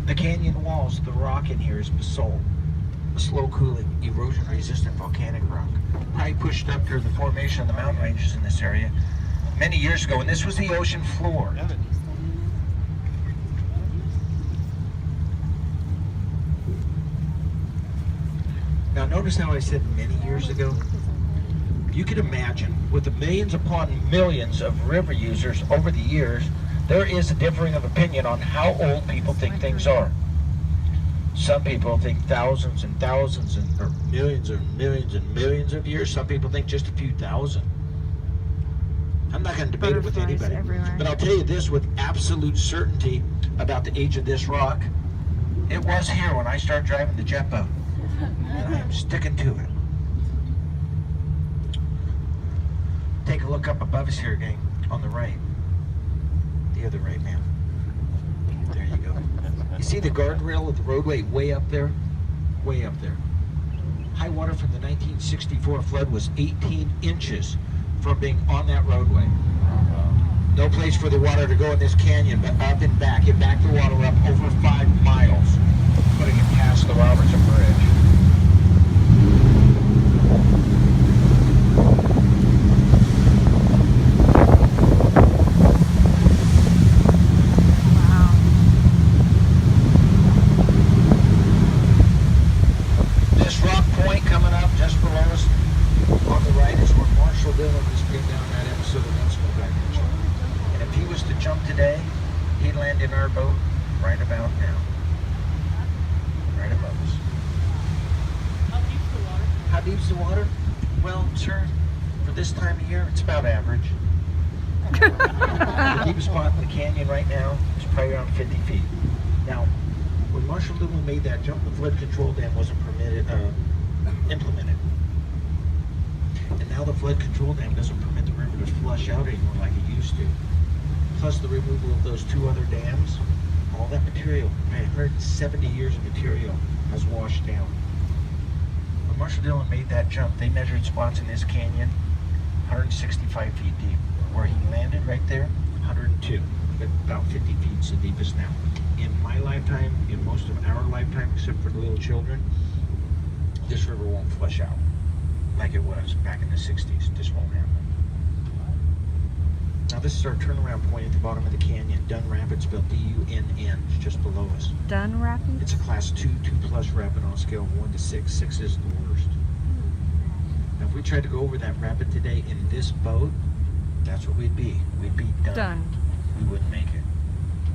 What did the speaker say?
The canyon walls, the rock in here is basalt, a slow-cooling, erosion-resistant volcanic rock. Probably pushed up through the formation of the mountain ranges in this area many years ago, and this was the ocean floor. Now notice how I said many years ago? You can imagine, with the millions upon millions of river users over the years, there is a differing of opinion on how old people think things are. Some people think thousands and thousands or millions and millions of years. Some people think just a few thousand. I'm not going to debate it with anybody. Everywhere. But I'll tell you this with absolute certainty about the age of this rock. It was here when I started driving the jet boat. And I am sticking to it. Take a look up above us here, gang, on the right. The other right, man. There you go. You see the guardrail of the roadway way up there? Way up there. High water from the 1964 flood was 18 inches from being on that roadway. No place for the water to go in this canyon, but up and back. It backed the water up over 5 miles, putting it past the Robertson Bridge. Today, he'd land in our boat right about now. Right above us. How deep's the water? How deep's the water? Well, sir, for this time of year, it's about average. The deepest spot in the canyon right now is probably around 50 feet. Now, when Marshall Dillon made that jump, the flood control dam wasn't implemented. And now the flood control dam doesn't permit the river to flush out anymore like it used to. Plus the removal of those 2 other dams, all that material, 170 years of material has washed down. When Marshall Dillon made that jump, they measured spots in this canyon 165 feet deep. Where he landed right there, 102, but about 50 feet is the deepest now. In my lifetime, in most of our lifetime, except for the little children, this river won't flush out like it was back in the 60s. This won't happen. Now this is our turnaround point at the bottom of the canyon. Dunn Rapids, spelled D-U-N-N, it's just below us. Dunn Rapids? It's a class 2, 2+ rapid on a scale of 1 to 6. 6 is the worst. Now if we tried to go over that rapid today in this boat, that's what we'd be. We'd be done. Done. We wouldn't make it.